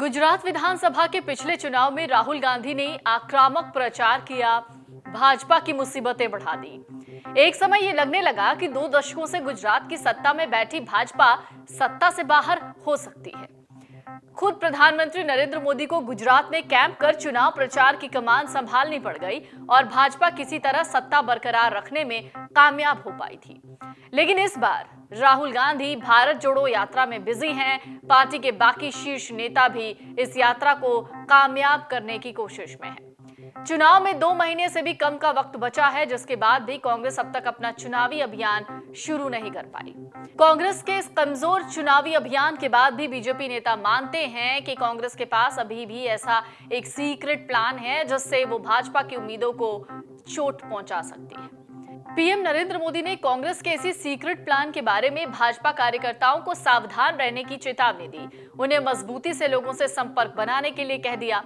गुजरात विधानसभा के पिछले चुनाव में राहुल गांधी ने आक्रामक प्रचार किया, भाजपा की मुसीबतें बढ़ा दी। एक समय ये लगने लगा कि 2 दशकों से गुजरात की सत्ता में बैठी भाजपा सत्ता से बाहर हो सकती है। खुद प्रधानमंत्री नरेंद्र मोदी को गुजरात में कैंप कर चुनाव प्रचार की कमान संभालनी पड़ गई और भाजपा किसी तरह सत्ता बरकरार रखने में कामयाब हो पाई थी। लेकिन इस बार राहुल गांधी भारत जोड़ो यात्रा में बिजी हैं। पार्टी के बाकी शीर्ष नेता भी इस यात्रा को कामयाब करने की कोशिश में हैं। चुनाव में 2 महीने से भी कम का वक्त बचा है, जिसके बाद भी कांग्रेस अब तक अपना चुनावी अभियान शुरू नहीं कर पाई। कांग्रेस के इस कमजोर चुनावी अभियान के बाद भी बीजेपी नेता मानते हैं कि कांग्रेस के पास अभी भी ऐसा एक सीक्रेट प्लान है जिससे वो भाजपा की उम्मीदों को चोट पहुंचा सकती है। पीएम नरेंद्र मोदी ने कांग्रेस के इसी सीक्रेट प्लान के बारे में भाजपा कार्यकर्ताओं को सावधान रहने की चेतावनी दी। उन्हें मजबूती से लोगों से संपर्क बनाने के लिए कह दिया।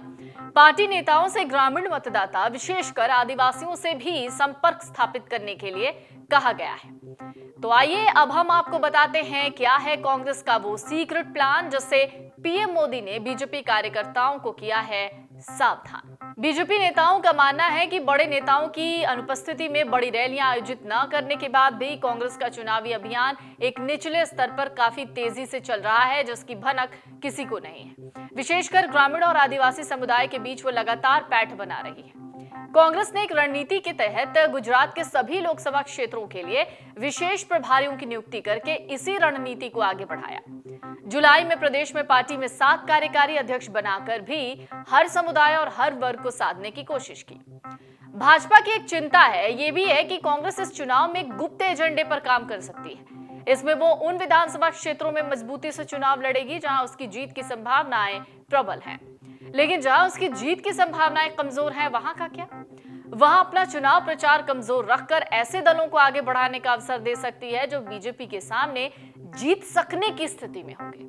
पार्टी नेताओं से ग्रामीण मतदाता, विशेषकर आदिवासियों से भी संपर्क स्थापित करने के लिए कहा गया है। तो आइए अब हम आपको बताते हैं क्या है कांग्रेस का वो सीक्रेट प्लान जिससे पीएम मोदी ने बीजेपी कार्यकर्ताओं को किया है सावधान। बीजेपी नेताओं का मानना है कि बड़े नेताओं की अनुपस्थिति में बड़ी रैलियां आयोजित न करने के बाद भी कांग्रेस का चुनावी अभियान एक निचले स्तर पर काफी तेजी से चल रहा है, जिसकी भनक किसी को नहीं है। विशेषकर ग्रामीण और आदिवासी समुदाय के बीच वो लगातार पैठ बना रही है। कांग्रेस ने एक रणनीति के तहत गुजरात के सभी लोकसभा क्षेत्रों के लिए विशेष प्रभारियों की नियुक्ति करके इसी रणनीति को आगे बढ़ाया। जुलाई में प्रदेश में पार्टी में 7 कार्यकारी अध्यक्ष बनाकर भी हर समुदाय और हर वर्ग को साधने की कोशिश की। भाजपा की एक चिंता है, ये भी है कि कांग्रेस इस चुनाव में गुप्त एजेंडे पर काम कर सकती है। इसमें वो उन विधानसभा क्षेत्रों में मजबूती से चुनाव लड़ेगी जहां उसकी जीत की संभावनाएं प्रबल हैं। लेकिन जहां उसकी जीत की संभावनाएं कमजोर हैं, वहां का क्या? वहां अपना चुनाव प्रचार कमजोर रखकर ऐसे दलों को आगे बढ़ाने का अवसर दे सकती है जो बीजेपी के सामने जीत सकने की स्थिति में होंगे।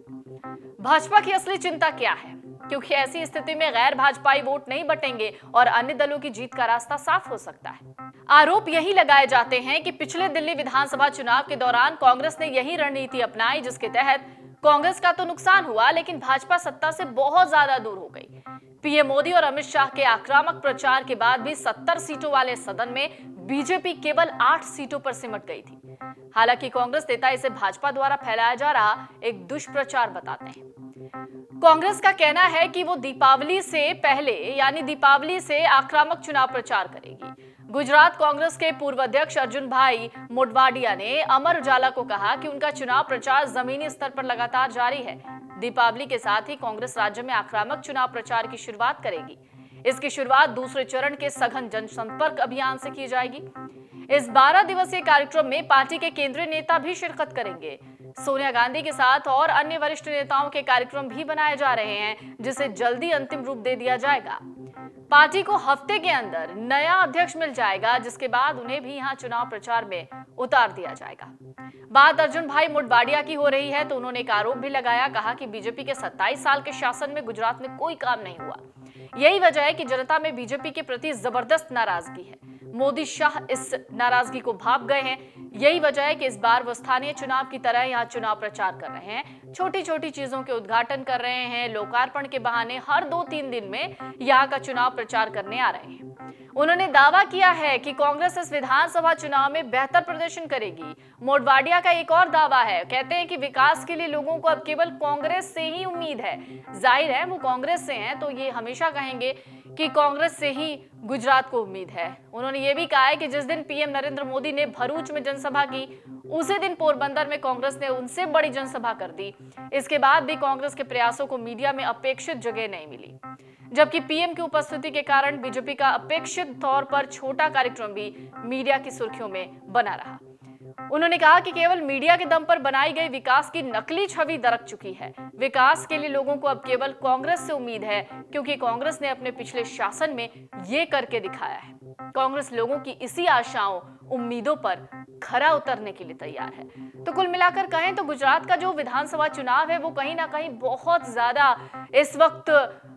भाजपा की असली चिंता क्या है? क्योंकि ऐसी स्थिति में गैर भाजपाई वोट नहीं बटेंगे और अन्य दलों की जीत का रास्ता साफ हो सकता है। आरोप यही लगाए जाते हैं कि पिछले दिल्ली विधानसभा चुनाव के दौरान कांग्रेस ने यही रणनीति अपनाई, जिसके तहत कांग्रेस का तो नुकसान हुआ लेकिन भाजपा सत्ता से बहुत ज्यादा दूर हो गई। पीएम मोदी और अमित शाह के आक्रामक प्रचार के बाद भी 70 सीटों वाले सदन में बीजेपी केवल 8 सीटों पर सिमट गई थी। हालांकि कांग्रेस नेता इसे भाजपा द्वारा फैलाया जा रहा एक दुष्प्रचार बताते हैं। कांग्रेस का कहना है कि वो दीपावली से पहले यानी दीपावली से आक्रामक चुनाव प्रचार करेगी। गुजरात कांग्रेस के पूर्व अध्यक्ष अर्जुन भाई मोडवाडिया ने अमर उजाला को कहा कि उनका चुनाव प्रचार जमीनी स्तर पर लगातार जारी है। दीपावली के साथ ही कांग्रेस राज्य में आक्रामक चुनाव प्रचार की शुरुआत करेगी। इसकी शुरुआत दूसरे चरण के सघन जनसंपर्क अभियान से की जाएगी। इस 12 दिवसीय कार्यक्रम में पार्टी के केंद्रीय नेता भी शिरकत करेंगे। सोनिया गांधी के साथ और अन्य वरिष्ठ नेताओं के कार्यक्रम भी बनाए जा रहे हैं, जिसे जल्दी अंतिम रूप दे दिया जाएगा। पार्टी को हफ्ते के अंदर नया अध्यक्ष मिल जाएगा, जिसके बाद उन्हें भी यहां चुनाव प्रचार में उतार दिया जाएगा। बात अर्जुन भाई मोडवाडिया की हो रही है तो उन्होंने एक आरोप भी लगाया, कहा कि बीजेपी के 27 साल के शासन में गुजरात में कोई काम नहीं हुआ। यही वजह है कि जनता में बीजेपी के प्रति जबरदस्त नाराजगी है। मोदी शाह इस नाराजगी को भाप गए हैं। यही वजह है कि इस बार वो स्थानीय चुनाव की तरह यहाँ चुनाव प्रचार कर रहे हैं। छोटी छोटी चीजों के उद्घाटन कर रहे हैं। लोकार्पण के बहाने हर 2-3 दिन में यहाँ का चुनाव प्रचार करने आ रहे हैं। उन्होंने दावा किया है कि कांग्रेस इस विधानसभा चुनाव में बेहतर प्रदर्शन करेगी। मोडवाडिया का एक और दावा है, कहते हैं कि विकास के लिए लोगों को अब केवल कांग्रेस से ही उम्मीद है। जाहिर है वो कांग्रेस से हैं तो ये हमेशा कहेंगे कि कांग्रेस से ही गुजरात को उम्मीद है। उन्होंने ये भी कहा है कि जिस दिन पीएम नरेंद्र मोदी ने भरूच में जनसभा की, उसी दिन पोरबंदर में कांग्रेस ने उनसे बड़ी जनसभा कर दी। इसके बाद भी कांग्रेस के प्रयासों को मीडिया में अपेक्षित जगह नहीं मिली, जबकि पीएम की उपस्थिति के कारण बीजेपी का अपेक्षित तौर पर छोटा कार्यक्रम भी मीडिया की सुर्खियों में बना रहा। उन्होंने कहा कि केवल मीडिया के दम पर बनाई गई विकास की नकली छवि दरक चुकी है। विकास के लिए लोगों को अब केवल कांग्रेस से उम्मीद है, क्योंकि कांग्रेस ने अपने पिछले शासन में ये करके दिखाया है। कांग्रेस लोगों की इसी आशाओं, उम्मीदों पर खरा उतरने के लिए तैयार है। तो कुल मिलाकर कहें तो गुजरात का जो विधानसभा चुनाव है वो कहीं ना कहीं बहुत ज्यादा इस वक्त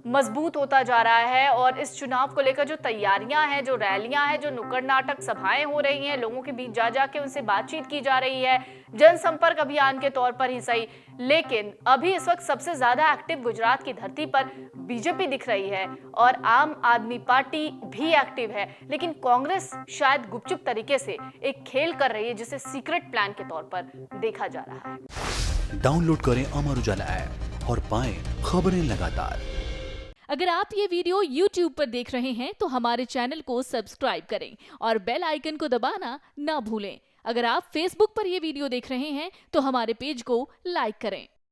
मजबूत होता जा रहा है और इस चुनाव को लेकर जो तैयारियां हैं, जो रैलियां हैं, जो नुक्कड़ नाटक सभाएं हो रही हैं, लोगों के बीच जा जाके उनसे बातचीत बातचीत की जा रही है, जनसंपर्क अभियान के तौर पर ही सही। लेकिन अभी इस वक्त सबसे ज्यादा एक्टिव गुजरात की धरती पर बीजेपी दिख रही है और आम आदमी पार्टी भी एक्टिव है, लेकिन कांग्रेस शायद गुपचुप तरीके से एक खेल कर रही है जिसे सीक्रेट प्लान के तौर पर देखा जा रहा है। डाउनलोड करें अमर उजाला ऐप और पाएं खबरें लगातार। अगर आप ये वीडियो YouTube पर देख रहे हैं तो हमारे चैनल को सब्सक्राइब करें और बेल आइकन को दबाना ना भूलें। अगर आप Facebook पर ये वीडियो देख रहे हैं तो हमारे पेज को लाइक करें।